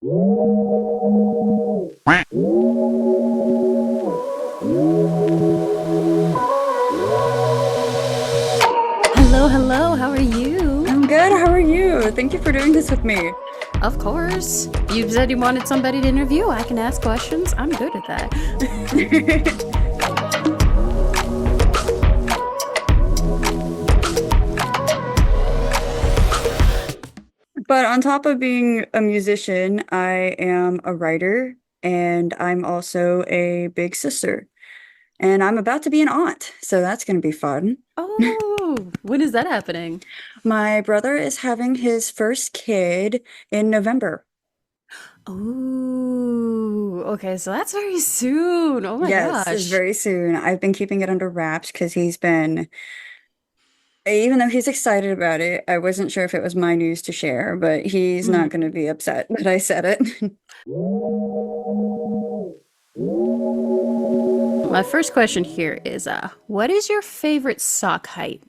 Hello, hello, how are you? I'm good. How are you? Thank you for doing this with me. Of course. You said you wanted somebody to interview. I can ask questions. I'm good at that. But on top of being a musician, I am a writer and I'm also a big sister. And I'm about to be an aunt, so that's going to be fun. Oh, when is that happening? My brother is having his first kid in November. Oh, okay, so that's very soon. Oh my Yes, it's gosh. very soon. I've been keeping it under wraps because even though he's excited about it, I wasn't sure if it was my news to share, but he's not going Mhm. to be upset that I said it. My first question here is what is your favorite sock height?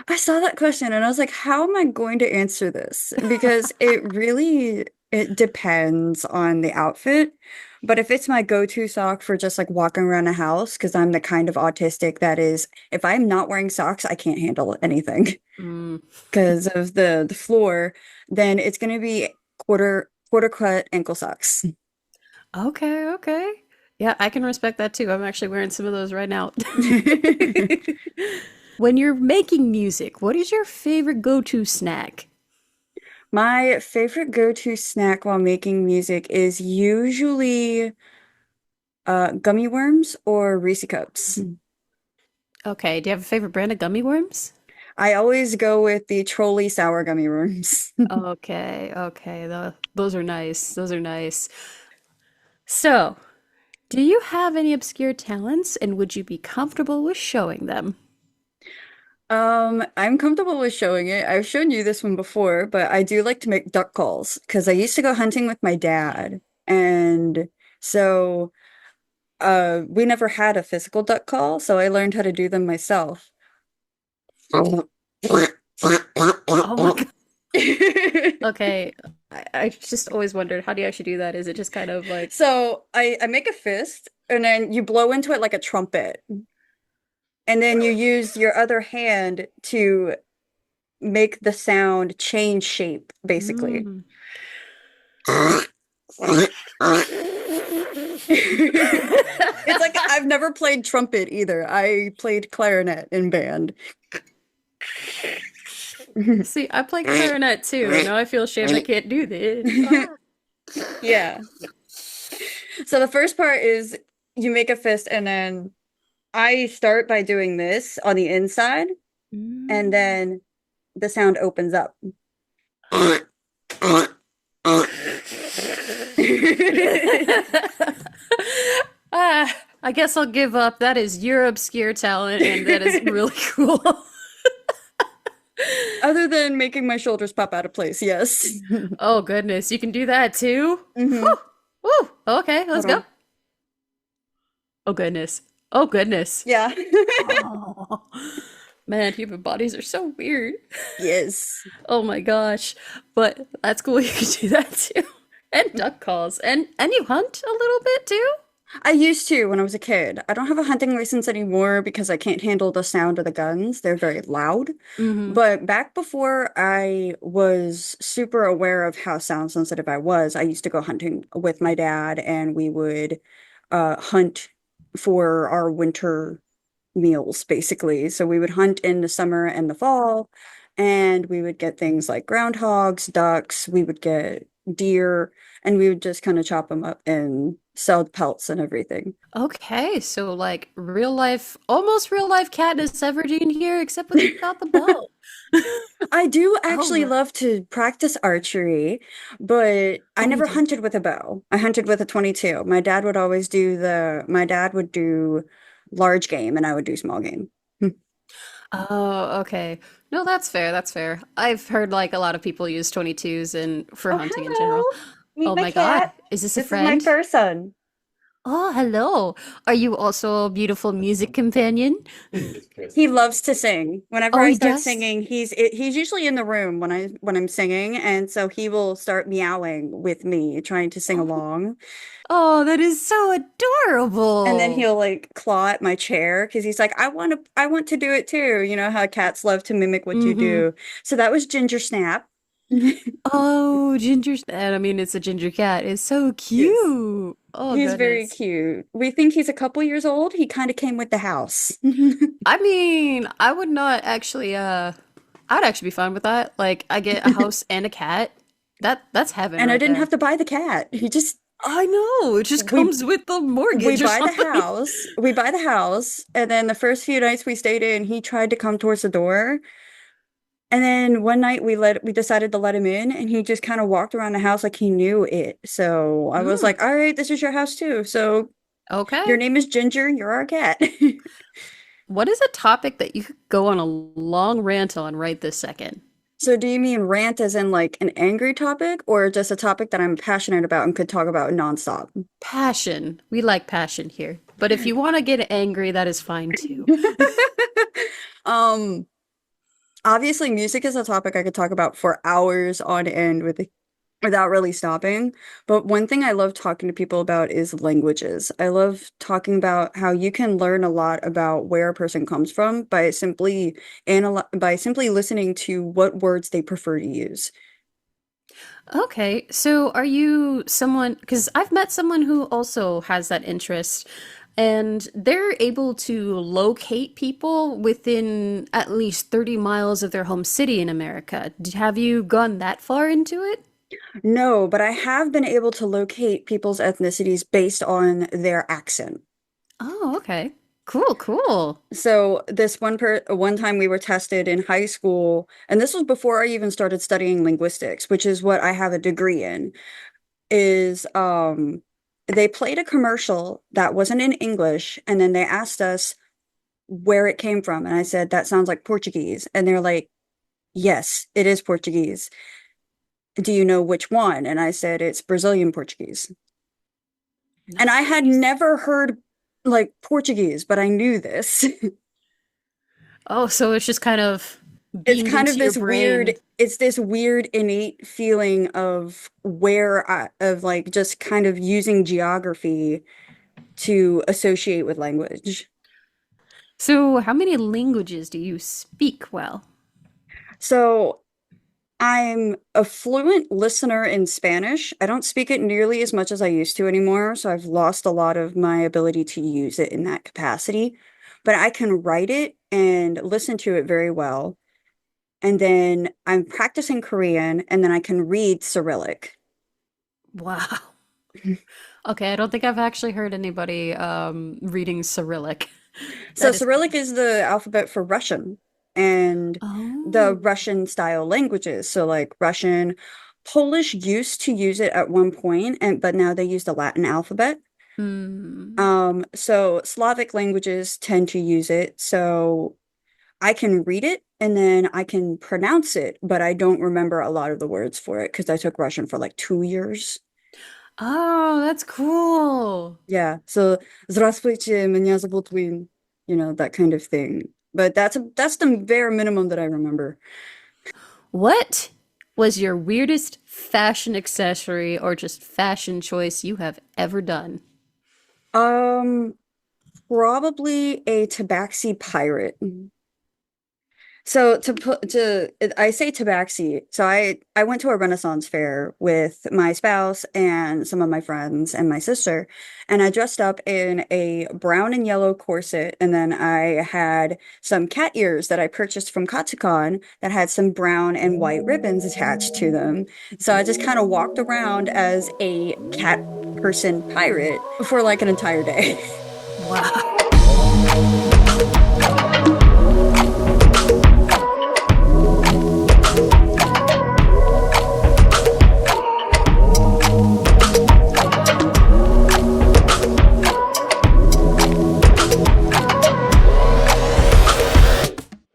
I saw that question and I was like, how am I going to answer this? Because it depends on the outfit. But if it's my go-to sock for just like walking around the house, because I'm the kind of autistic that is, if I'm not wearing socks, I can't handle anything Mm, because of the floor, then it's gonna be quarter cut ankle socks. okay, okay. Yeah, I can respect that too. I'm actually wearing some of those right now. When you're making music, what is your favorite go-to snack? My favorite go-to snack while making music is usually gummy worms or Reese cups. Okay, do you have a favorite brand of gummy worms? I always go with the trolley sour gummy worms. Okay, okay, those are nice. Those are nice. So, do you have any obscure talents and would you be comfortable with showing them? I'm comfortable with showing it. I've shown you this one before, but I do like to make duck calls because I used to go hunting with my dad. And so we never had a physical duck call, so I learned how to do them myself. Oh my God. Okay, I just always wondered, how do you actually do that? Is it just kind of like, So I make a fist and then you blow into it like a trumpet. And then you use your other hand to make the sound change shape, basically. mm. It's like I've never played trumpet either. I played clarinet in band. See, I play clarinet too, and now I feel ashamed I can't do this. Ah. Yeah. So the first part is you make a fist, and then I start by doing this on the inside, and Mm. then the sound opens up. Ah, I guess I'll give up. That is your obscure talent, and that is really cool. Other than making my shoulders pop out of place, yes. Oh goodness, you can do that too? Hmm. Whew. Woo. Okay, let's Hold go. on. Oh goodness. Oh goodness. Yeah. Oh. Man, human bodies are so weird. Yes. Oh my gosh. But that's cool you can do that too. And duck calls. And you hunt a little bit too? I used to when I was a kid. I don't have a hunting license anymore because I can't handle the sound of the guns. They're very loud. Mm-hmm. But back before I was super aware of how sound sensitive I was, I used to go hunting with my dad and we would hunt for our winter meals, basically. So we would hunt in the summer and the fall, and we would get things like groundhogs, ducks, we would get deer, and we would just kind of chop them up and sell pelts and everything. Okay, so like real life, almost real life Katniss Everdeen here, except without the bow. I do Oh actually my. love to practice archery, but I Oh, you never do. hunted with a bow. I hunted with a 22. My dad would do large game and I would do small game. Oh, okay. No, that's fair. That's fair. I've heard like a lot of people use 22s and for Oh, hunting in general. hello. Meet Oh my my God. cat. Is this a This is my friend? fur son. Oh, hello. Are you also a beautiful music companion? He loves to sing. Whenever Oh, I he start does? singing, he's usually in the room when I'm singing, and so he will start meowing with me, trying to sing Oh, along. oh, that is so And then adorable. he'll like claw at my chair because he's like, I want to do it too. You know how cats love to mimic what you Mm-hmm. do. So that was Ginger Snap. Oh, ginger, and I mean, it's a ginger cat. It's so Yes. cute. Oh, He's very goodness. cute. We think he's a couple years old. He kind of came with the house. I mean, I would not actually, I would actually be fine with that. Like, I get a house and a cat. That's heaven And I right didn't there. have to buy the cat. He just I know. It just we comes with the we mortgage or buy the something. house. We buy the house, and then the first few nights we stayed in, he tried to come towards the door. And then one night we decided to let him in, and he just kind of walked around the house like he knew it. So I was Mm, like, "All right, this is your house too. So your okay. name is Ginger, you're our cat." What is a topic that you could go on a long rant on right this second? So do you mean rant as in like an angry topic or just a topic that I'm passionate about and could talk about nonstop? Passion. We like passion here. But if you want to get angry, that is fine too. Um, Obviously music is a topic I could talk about for hours on end without really stopping. But one thing I love talking to people about is languages. I love talking about how you can learn a lot about where a person comes from by simply listening to what words they prefer to use. Okay, so are you someone, because I've met someone who also has that interest, and they're able to locate people within at least 30 miles of their home city in America. Have you gone that far into it? No, but I have been able to locate people's ethnicities based on their accent. Oh, okay. Cool, cool. So this one time we were tested in high school, and this was before I even started studying linguistics, which is what I have a degree in, is they played a commercial that wasn't in English, and then they asked us where it came from, and I said, that sounds like Portuguese. And they're like, yes, it is Portuguese. Do you know which one? And I said, it's Brazilian Portuguese. And I had Nice. never heard like Portuguese, but I knew this. Oh, so it's just kind of It's beamed kind of into your this weird, brain. it's this weird innate feeling of of like just kind of using geography to associate with language. So, how many languages do you speak well? So I'm a fluent listener in Spanish. I don't speak it nearly as much as I used to anymore, so I've lost a lot of my ability to use it in that capacity. But I can write it and listen to it very well. And then I'm practicing Korean, and then I can read Cyrillic. Wow. Okay, I don't think I've actually heard anybody reading Cyrillic. So That is Cyrillic cool. is the alphabet for Russian and the Oh. Russian style languages. So like Russian, Polish used to use it at one point, and but now they use the Latin alphabet. Hmm. So Slavic languages tend to use it. So I can read it and then I can pronounce it, but I don't remember a lot of the words for it because I took Russian for like 2 years. Oh, that's cool. Yeah. So Здравствуйте, меня зовут Wynn, you know, that kind of thing. But that's the bare minimum that I remember. What was your weirdest fashion accessory or just fashion choice you have ever done? Um, Probably a tabaxi pirate. So I say tabaxi. So I went to a Renaissance fair with my spouse and some of my friends and my sister, and I dressed up in a brown and yellow corset, and then I had some cat ears that I purchased from Katsucon that had some brown and white ribbons attached to them. So I just kind of walked around as a cat person pirate for like an entire day. Wow.